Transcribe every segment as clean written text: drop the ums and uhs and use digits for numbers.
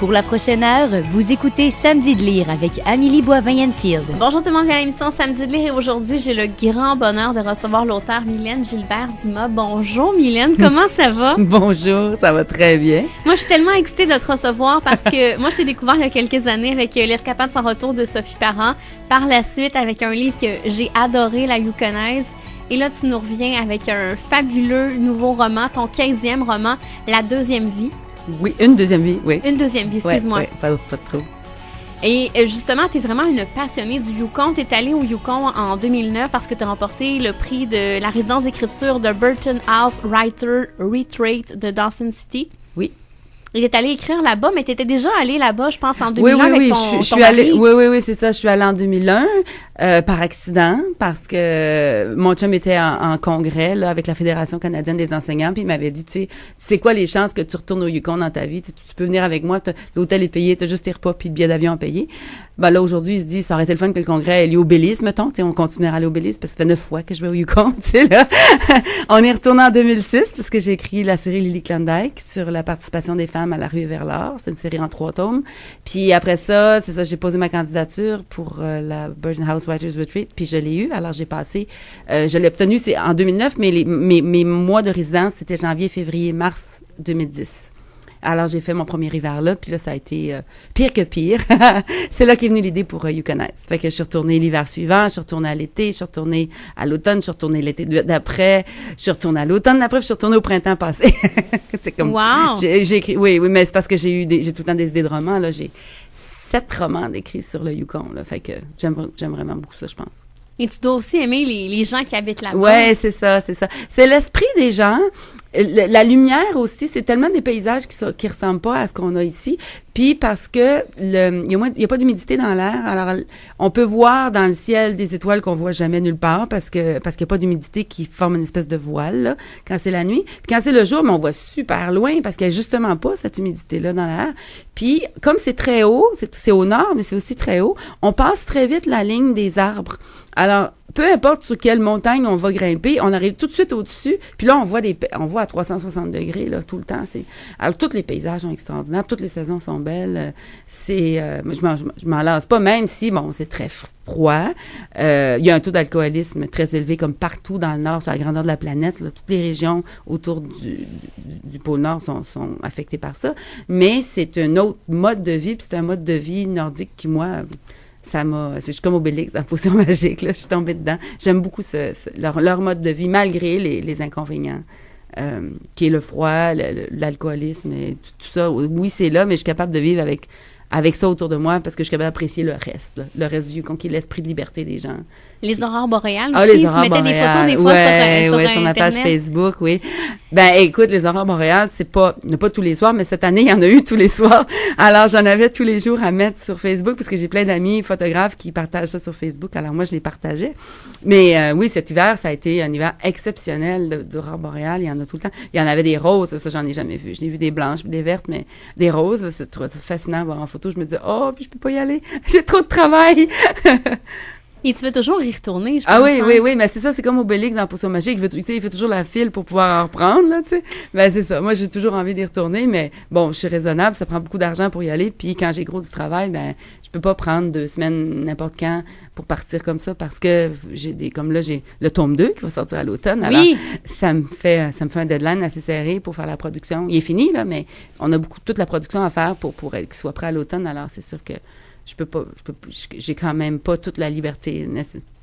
Pour la prochaine heure, vous écoutez Samedi de lire avec Amélie Boivin-Enfield. Bonjour tout le monde, bienvenue à l'émission Samedi de lire et aujourd'hui, j'ai le grand bonheur de recevoir l'auteure Mylène Gilbert-Dumas. Bonjour Mylène, comment ça va? Bonjour, ça va très bien. Moi, je suis tellement excitée de te recevoir parce que moi, je t'ai découvert il y a quelques années avec L'escapade sans retour de Sophie Parent. Par la suite, avec un livre que j'ai adoré, La Yukonnaise. Et là, tu nous reviens avec un fabuleux nouveau roman, ton 15e roman, La deuxième vie. Oui, une deuxième vie, oui. Une deuxième vie, excuse-moi. Ouais, pas trop. Et justement, tu es vraiment une passionnée du Yukon. Tu es allée au Yukon en 2009 parce que tu as remporté le prix de la résidence d'écriture de Burton House Writer Retreat de Dawson City. Oui. Il est allé écrire là-bas, mais tu étais déjà allé là-bas, je pense, en 2001 avec ton je suis allée. Oui, c'est ça. Je suis allée en 2001 par accident parce que mon chum était en congrès là avec la Fédération canadienne des enseignants, puis il m'avait dit, tu sais, c'est quoi les chances que tu retournes au Yukon dans ta vie? Tu peux venir avec moi, l'hôtel est payé, t'as juste tes repas puis le billet d'avion payé. Ben là, aujourd'hui, il se dit, ça aurait été le fun que le congrès ait lieu au Belize, mettons, tu sais, on continuera à aller au Belize parce que ça fait 9 fois que je vais au Yukon, tu sais, là. On est retourné en 2006 parce que j'ai écrit la série Lily Klondike sur la participation des femmes à la rue vers l'art. C'est une série en 3 tomes. Puis après ça, c'est ça, j'ai posé ma candidature pour la Burton House Writers Retreat, puis je l'ai eu. Alors j'ai passé, je l'ai obtenu, c'est en 2009, mais mes mois de résidence, c'était janvier, février, mars 2010. Alors, j'ai fait mon premier hiver là, puis là, ça a été pire que pire. C'est là qu'est venue l'idée pour Yukonnaise. Fait que je suis retournée l'hiver suivant, je suis retournée à l'été, je suis retournée à l'automne, je suis retournée l'été d'après, je suis retournée à l'automne d'après, puis je suis retournée au printemps passé. C'est comme... Wow! J'ai écrit... Oui, mais c'est parce que j'ai tout le temps des idées de romans, là. J'ai 7 romans d'écrits sur le Yukon, là. Fait que j'aime vraiment beaucoup ça, je pense. Et tu dois aussi aimer les gens qui habitent là-bas. Ouais, c'est ça. C'est l'esprit des gens. La lumière aussi, c'est tellement des paysages qui ressemblent pas à ce qu'on a ici. Puis parce que il y a pas d'humidité dans l'air, alors on peut voir dans le ciel des étoiles qu'on voit jamais nulle part parce qu'il y a pas d'humidité qui forme une espèce de voile là, quand c'est la nuit. Puis quand c'est le jour, mais on voit super loin parce qu'il y a justement pas cette humidité là dans l'air. Puis comme c'est très haut, c'est au nord, mais c'est aussi très haut, on passe très vite la ligne des arbres. Alors peu importe sur quelle montagne on va grimper, on arrive tout de suite au-dessus, puis là, on voit à 360 degrés, là, tout le temps. Alors, tous les paysages sont extraordinaires, toutes les saisons sont belles. Moi, je m'en lasse pas, même si, bon, c'est très froid. Il y a un taux d'alcoolisme très élevé, comme partout dans le Nord, sur la grandeur de la planète, là. Toutes les régions autour du pôle Nord sont affectées par ça. Mais c'est un autre mode de vie, puis c'est un mode de vie nordique qui, moi... je suis comme Obélix dans la potion magique, là, je suis tombée dedans. J'aime beaucoup leur mode de vie, malgré les inconvénients, qui est le froid, l'alcoolisme, et tout ça. Oui, c'est là, mais je suis capable de vivre avec ça autour de moi parce que je suis capable d'apprécier le reste, là. Le reste du Yukon, qui est l'esprit de liberté des gens. Les aurores boréales aussi, les aurores boréales. Tu mettais des photos des fois sur ma Internet. page Facebook, oui. Ben, écoute, les aurores boréales, il n'y en a pas tous les soirs, mais cette année, il y en a eu tous les soirs. Alors, j'en avais tous les jours à mettre sur Facebook parce que j'ai plein d'amis photographes qui partagent ça sur Facebook. Alors, moi, je les partageais. Mais oui, cet hiver, ça a été un hiver exceptionnel d'aurores boréales. Il y en a tout le temps. Il y en avait des roses, ça, j'en ai jamais vu. Je n'ai vu des blanches, des vertes, mais des roses, c'est fascinant à voir en photo. Je me dis, oh, puis je peux pas y aller. J'ai trop de travail. Et tu veux toujours y retourner, je pense. Ah oui, mais c'est ça, c'est comme Obélix dans la potion magique. Il fait toujours la file pour pouvoir en reprendre, là, tu sais. Ben, c'est ça. Moi, j'ai toujours envie d'y retourner, mais bon, je suis raisonnable, ça prend beaucoup d'argent pour y aller. Puis quand j'ai gros du travail, ben, je peux pas prendre 2 semaines n'importe quand pour partir comme ça parce que j'ai le tome 2 qui va sortir à l'automne. Alors, ça me fait un deadline assez serré pour faire la production. Il est fini, là, mais on a toute la production à faire pour qu'il soit prêt à l'automne. Alors, c'est sûr que j'ai quand même pas toute la liberté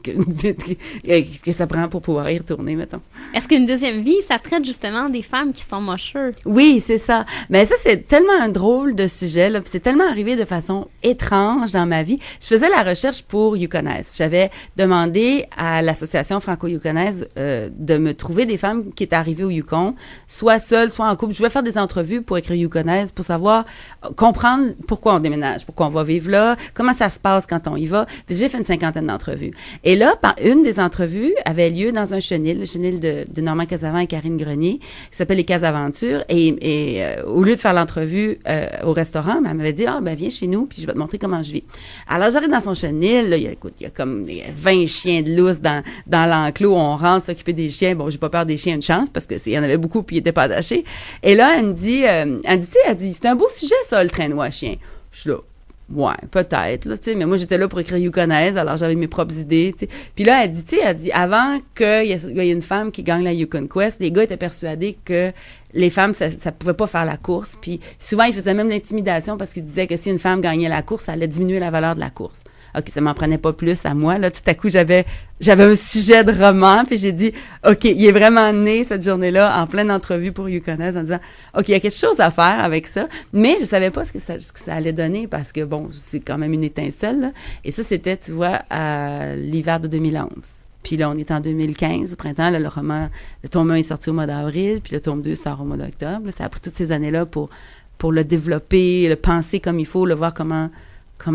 que ça prend pour pouvoir y retourner, mettons. Est-ce qu'une deuxième vie, ça traite justement des femmes qui sont mocheux? Oui, c'est ça. Mais ça, c'est tellement un drôle de sujet, là, puis c'est tellement arrivé de façon étrange dans ma vie. Je faisais la recherche pour Yukonnaise. J'avais demandé à l'association franco-yukonnaise de me trouver des femmes qui étaient arrivées au Yukon, soit seules, soit en couple. Je voulais faire des entrevues pour écrire Yukonnaise, pour comprendre pourquoi on déménage, pourquoi on va vivre là, comment ça se passe quand on y va. Puis j'ai fait une 50aine d'entrevues. Et là, une des entrevues avait lieu dans un chenil, le chenil de Normand Casavant et Karine Grenier, qui s'appelle Les Casaventures. Et au lieu de faire l'entrevue au restaurant, elle m'avait dit, viens chez nous, puis je vais te montrer comment je vis. Alors, j'arrive dans son chenil, là, il y a comme 20 chiens de lousse dans l'enclos, on rentre s'occuper des chiens. Bon, j'ai pas peur des chiens, une chance, parce qu'il y en avait beaucoup, puis ils étaient pas attachés. Et là, elle dit, c'est un beau sujet, ça, le traîneau à chien. Je suis là. Ouais, peut-être, là, tu sais, mais moi, j'étais là pour écrire Yukonaise, alors j'avais mes propres idées, tu sais. Puis là, elle dit, avant qu'il y ait une femme qui gagne la Yukon Quest, les gars étaient persuadés que les femmes, ça pouvait pas faire la course. Puis souvent, ils faisaient même l'intimidation parce qu'ils disaient que si une femme gagnait la course, ça allait diminuer la valeur de la course. OK, ça m'en prenait pas plus à moi. Là, tout à coup, j'avais un sujet de roman, puis j'ai dit, OK, il est vraiment né cette journée-là en pleine entrevue pour Yukonaise en disant, OK, il y a quelque chose à faire avec ça, mais je savais pas ce que ça allait donner parce que, bon, c'est quand même une étincelle, là. Et ça, c'était, tu vois, à l'hiver de 2011. Puis là, on est en 2015, au printemps, là, le tome 1 est sorti au mois d'avril, puis le tome 2 sort au mois d'octobre. Là, ça a pris toutes ces années-là pour le développer, le penser comme il faut, le voir comment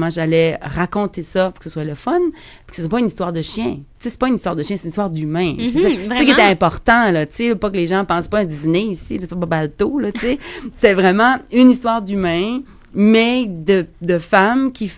j'allais raconter ça pour que ce soit le fun, puis que ce soit pas une histoire de chien. Tu sais, c'est pas une histoire de chien, c'est une histoire d'humain. C'est ça qui était important, là, tu sais, pas que les gens pensent pas à un Disney ici, c'est pas Balto, là, tu sais. C'est vraiment une histoire d'humain, mais de femmes qui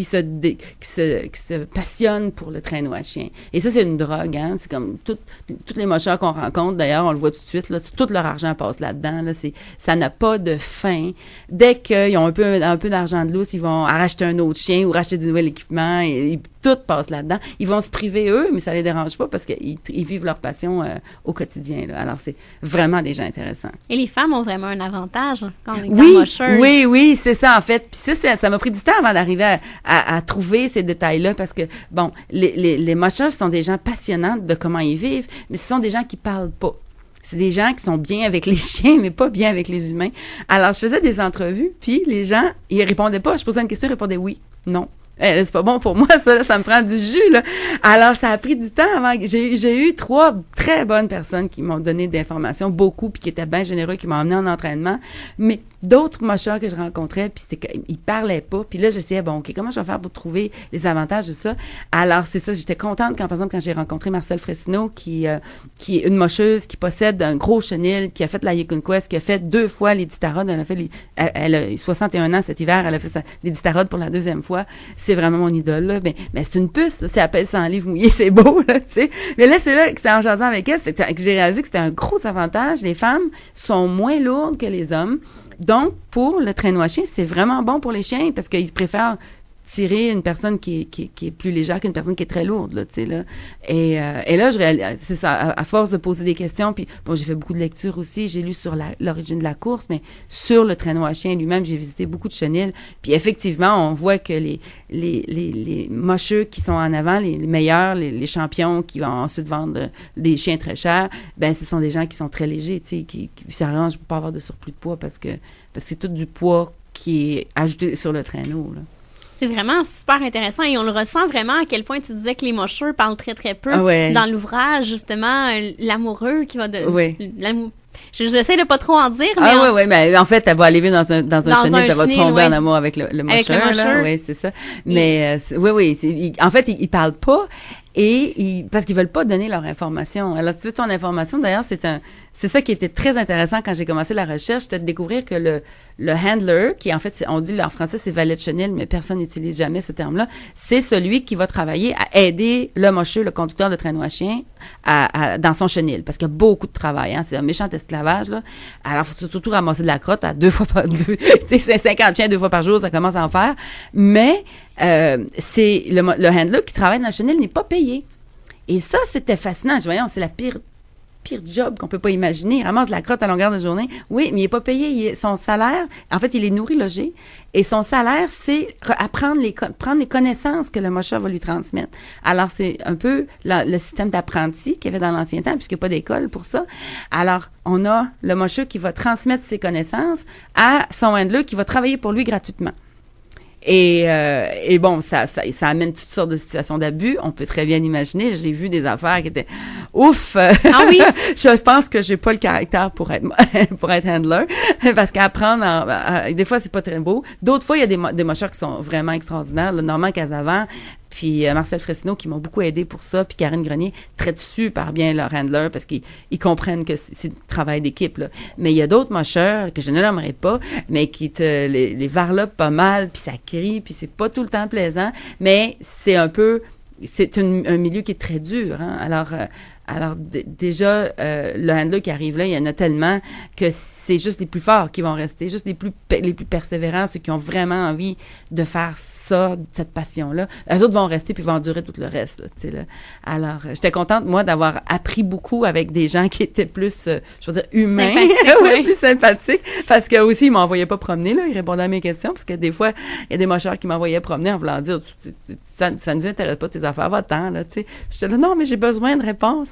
se passionnent pour le traîneau à chien. Et ça, c'est une drogue, hein. C'est comme toutes les mocheurs qu'on rencontre, d'ailleurs, on le voit tout de suite, là, tout leur argent passe là-dedans, là. Ça n'a pas de fin. Dès qu'ils ont un peu d'argent de lousse, ils vont racheter un autre chien ou racheter du nouvel équipement et tout passe là-dedans. Ils vont se priver, eux, mais ça les dérange pas parce qu'ils vivent leur passion au quotidien, là. Alors, c'est vraiment des gens intéressants. Et les femmes ont vraiment un avantage quand on est mocheuse. Oui, c'est ça, en fait. Puis ça m'a pris du temps avant d'arriver à trouver ces détails-là parce que, bon, les mocheuses sont des gens passionnants de comment ils vivent, mais ce sont des gens qui parlent pas. C'est des gens qui sont bien avec les chiens, mais pas bien avec les humains. Alors, je faisais des entrevues, puis les gens, ils répondaient pas. Je posais une question, ils répondaient oui, non. C'est pas bon pour moi, ça me prend du jus, là. Alors, ça a pris du temps avant. J'ai eu 3 très bonnes personnes qui m'ont donné des informations, beaucoup, puis qui étaient bien généreux, qui m'ont emmené en entraînement. Mais d'autres mocheurs que je rencontrais, puis ils parlaient pas. Puis là, j'essayais, bon, OK, comment je vais faire pour trouver les avantages de ça? Alors, c'est ça, j'étais contente par exemple, quand j'ai rencontré Marcel Fressineau, qui est une mocheuse, qui possède un gros chenil, qui a fait la Yukon Quest, qui a fait 2 fois les Ditarod. Elle a 61 ans cet hiver, elle a fait les Ditarod pour la 2e fois. C'est vraiment mon idole, là. Mais c'est une puce, là. C'est à peine 100 livres mouillés, c'est beau, là, tu sais. Mais là, c'est là que c'est en jasant avec elle, que j'ai réalisé que c'était un gros avantage. Les femmes sont moins lourdes que les hommes. Donc, pour le traîneau à chien, c'est vraiment bon pour les chiens parce qu'ils préfèrent tirer une personne qui est plus légère qu'une personne qui est très lourde, là, tu sais, là. Et là, je réalise, c'est ça, à force de poser des questions, puis bon, j'ai fait beaucoup de lectures aussi, j'ai lu sur l'origine de la course, mais sur le traîneau à chien lui-même, j'ai visité beaucoup de chenils, puis effectivement, on voit que les mocheux qui sont en avant, les meilleurs, les champions qui vont ensuite vendre des chiens très chers, ben ce sont des gens qui sont très légers, tu sais, qui s'arrangent pour pas avoir de surplus de poids parce que c'est tout du poids qui est ajouté sur le traîneau, là. C'est vraiment super intéressant et on le ressent vraiment à quel point tu disais que les mocheux parlent très, très peu dans l'ouvrage, justement, l'amoureux qui va de... Oui. J'essaie de pas trop en dire, mais... mais en fait, elle va aller vivre dans un chenil, elle va tomber en amour avec le mocheur, là. Oui, c'est ça. Mais, en fait, ils parlent pas et parce qu'ils veulent pas donner leur information. Alors, si tu veux ton information, d'ailleurs, c'est ça qui était très intéressant quand j'ai commencé la recherche, c'était de découvrir que le handler, qui en fait, on dit en français c'est valet de chenil, mais personne n'utilise jamais ce terme-là, c'est celui qui va travailler à aider le mocheux, le conducteur de traîneau à chien, dans son chenil, parce qu'il y a beaucoup de travail, hein, c'est un méchant esclavage, là. Alors, faut surtout ramasser de la crotte à 2 fois par 2, tu sais, 50 chiens 2 fois par jour, ça commence à en faire, mais c'est le handler qui travaille dans le chenil n'est pas payé. Et ça, c'était fascinant. Voyons, c'est la pire job qu'on peut pas imaginer. Il ramasse de la crotte à longueur de journée. Oui, mais il est pas payé. Son salaire, en fait, il est nourri, logé. Et son salaire, c'est apprendre prendre les connaissances que le mocheur va lui transmettre. Alors, c'est un peu le système d'apprenti qu'il y avait dans l'ancien temps, puisqu'il n'y a pas d'école pour ça. Alors, on a le mocheur qui va transmettre ses connaissances à son handler qui va travailler pour lui gratuitement. Et bon, ça amène toutes sortes de situations d'abus. On peut très bien imaginer. J'ai vu des affaires qui étaient ouf. Ah oui? Je pense que j'ai pas le caractère pour être handler. Parce qu'apprendre, des fois, c'est pas très beau. D'autres fois, il y a des mocheurs qui sont vraiment extraordinaires. Le Normand Casavant, puis Marcel Fressineau qui m'ont beaucoup aidé pour ça, puis Karine Grenier traitent super bien leur handler parce qu'ils comprennent que c'est du travail d'équipe, là. Mais il y a d'autres mocheurs que je ne nommerai pas, mais qui te les varlopent pas mal, puis ça crie, puis c'est pas tout le temps plaisant, mais c'est un milieu qui est très dur, hein. Alors, déjà, le handler qui arrive là, il y en a tellement que c'est juste les plus forts qui vont rester, juste les plus persévérants, ceux qui ont vraiment envie de faire ça, cette passion-là. Les autres vont rester puis vont endurer tout le reste, là, tu sais, là. Alors, j'étais contente, moi, d'avoir appris beaucoup avec des gens qui étaient plus, je veux dire, humains, ouais, plus sympathiques, parce que aussi, ils m'envoyaient pas promener, là, ils répondaient à mes questions, parce que des fois, il y a des mocheurs qui m'envoyaient promener en voulant dire, ça nous intéresse pas tes affaires, va-t'en, là, tu sais. J'étais là, non, mais j'ai besoin de réponses.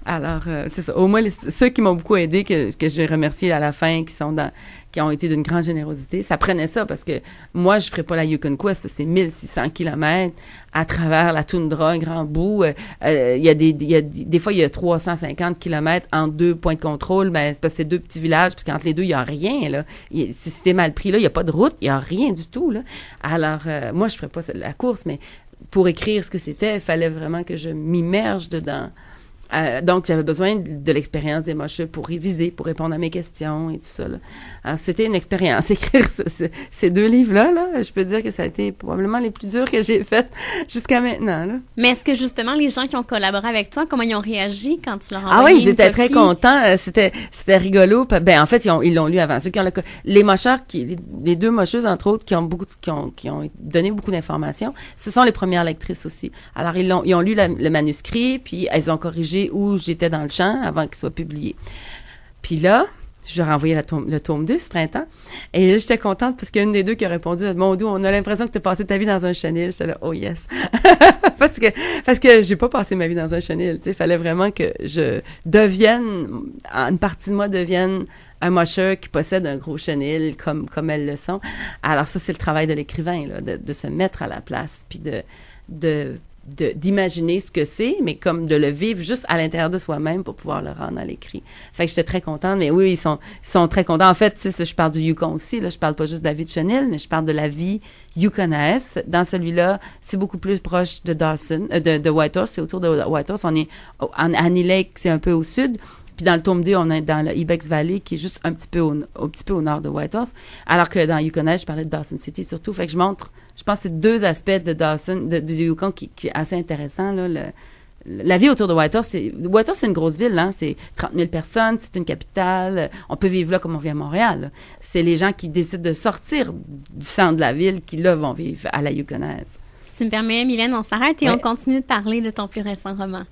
Alors, c'est ça. Au moins, ceux qui m'ont beaucoup aidé, que j'ai remercié à la fin, qui ont été d'une grande générosité, ça prenait ça parce que moi, je ferais pas la Yukon Quest. C'est 1600 kilomètres à travers la toundra, un grand bout. Des fois, il y a 350 kilomètres entre deux points de contrôle. Ben, c'est parce que c'est deux petits villages, puis qu'entre les deux, il y a rien, là. Si c'était mal pris, là, il y a pas de route, il y a rien du tout, là. Alors, moi, je ferais pas la course, mais pour écrire ce que c'était, il fallait vraiment que je m'immerge dedans. Donc, j'avais besoin de l'expérience des mocheux pour réviser, pour répondre à mes questions et tout ça, là. Alors, c'était une expérience, écrire ces deux livres-là, là. Je peux dire que ça a été probablement les plus durs que j'ai faits jusqu'à maintenant, là. Mais est-ce que, justement, les gens qui ont collaboré avec toi, comment ils ont réagi quand tu leur as envoyé envoyé ils étaient très contents. C'était rigolo. Ben, en fait, ils l'ont lu avant. Ceux qui ont les mocheurs, les deux mocheuses, entre autres, qui ont donné beaucoup d'informations, ce sont les premières lectrices aussi. Alors, ils ont lu le manuscrit, puis elles ont corrigé où j'étais dans le champ avant qu'il soit publié. Puis là, je renvoyais le tome 2 ce printemps. Et là, j'étais contente parce qu'il y a une des deux qui a répondu « Mon Dieu, on a l'impression que tu as passé ta vie dans un chenil. » J'étais là « Oh yes! » Parce que j'ai pas passé ma vie dans un chenil. Il fallait vraiment que une partie de moi devienne un mocheur qui possède un gros chenil comme elles le sont. Alors ça, c'est le travail de l'écrivain, là, de se mettre à la place, puis d'imaginer ce que c'est, mais comme de le vivre juste à l'intérieur de soi-même pour pouvoir le rendre à l'écrit. Fait que j'étais très contente, mais oui, ils sont très contents. En fait, tu sais, je parle du Yukon aussi, là, je parle pas juste de la vie de chenil, mais je parle de la vie yukonaise. Dans celui-là, c'est beaucoup plus proche de Dawson, de Whitehorse, c'est autour de Whitehorse. On est en Annie Lake, c'est un peu au sud. Puis dans le tome 2, on est dans le Ibex Valley, qui est juste un petit peu au nord de Whitehorse. Alors que dans Yukonaise, je parlais de Dawson City surtout. Fait que je pense que c'est deux aspects de Dawson, du Yukon qui est assez intéressant, là. La vie autour de Whitehorse, c'est une grosse ville, hein. C'est 30 000 personnes, c'est une capitale. On peut vivre là comme on vit à Montréal, là. C'est les gens qui décident de sortir du centre de la ville qui, là, vont vivre à la Yukonaise. Si tu me permets, Mylène, on s'arrête et on continue de parler de ton plus récent roman.